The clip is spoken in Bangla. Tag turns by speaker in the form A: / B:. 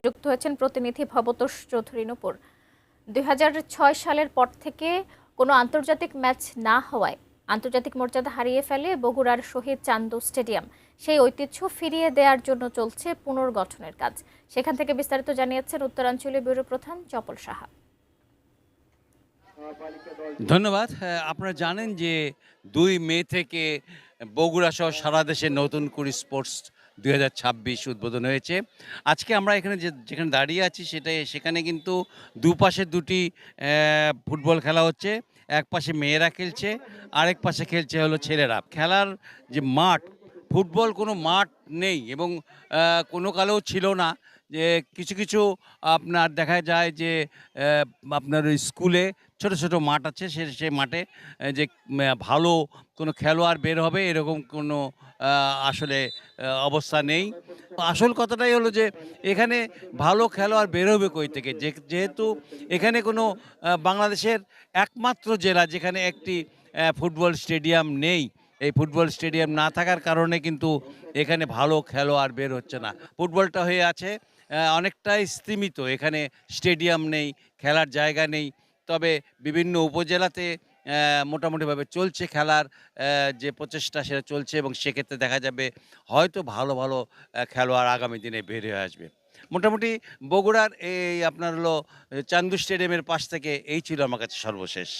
A: যুক্ত হয়েছেন প্রতিনিধি ভবতোষ চৌধুরী নূপুর। ২০০৬ সালের পর থেকে কোনো আন্তর্জাতিক ম্যাচ না হওয়ায় আন্তর্জাতিক মর্যাদা হারিয়ে ফেলে বগুড়ার শহীদ চান্দু স্টেডিয়াম। সেই ঐতিহ্য ফিরিয়ে দেওয়ার জন্য চলছে পুনর্গঠনের কাজ। সেখান থেকে বিস্তারিত জানিয়েছেন উত্তরাঞ্চলীয় ব্যুরো প্রধান চপল সাহা।
B: ধন্যবাদ। আপনারা জানেন যে ২ মে থেকে বগুড়া সহ সারা দেশে নতুন করে স্পোর্টস ২০২৬ উদ্বোধন হয়েছে। আজকে আমরা এখানে যেখানে দাঁড়িয়ে আছি সেখানে কিন্তু দুপাশে দুটি ফুটবল খেলা হচ্ছে। এক পাশে মেয়েরা খেলছে, আরেক পাশে খেলছে হলো ছেলেরা। খেলার যে মাঠ, ফুটবল কোনো মাঠ নেই এবং কোনো কালেও ছিল না। যে কিছু কিছু আপনার দেখা যায় যে আপনার ওই স্কুলে ছোট ছোট মাঠ আছে, সেই মাঠে যে ভালো কোনো খেলোয়াড় বের হবে এরকম কোনো আসলে অবস্থা নেই। আসল কথাটাই হলো যে এখানে ভালো খেলোয়াড় বের হবে কই থেকে? যেহেতু এখানে কোনো বাংলাদেশের একমাত্র জেলা যেখানে একটি ফুটবল স্টেডিয়াম নেই। এই ফুটবল স্টেডিয়াম না থাকার কারণে কিন্তু এখানে ভালো খেলোয়াড় বের হচ্ছে না। ফুটবলটা হয়ে আছে অনেকটাই স্তিমিত। এখানে স্টেডিয়াম নেই, খেলার জায়গা নেই। তবে বিভিন্ন উপজেলাতে মোটামুটিভাবে চলছে খেলার যে প্রচেষ্টা সেটা চলছে এবং সেক্ষেত্রে দেখা যাবে হয়তো ভালো ভালো খেলোয়াড় আগামী দিনে বের হয়ে আসবে। মোটামুটি বগুড়ার এই আপনার হলো চান্দু স্টেডিয়ামের পাশ থেকে এই ছিল আমার কাছে সর্বশেষ।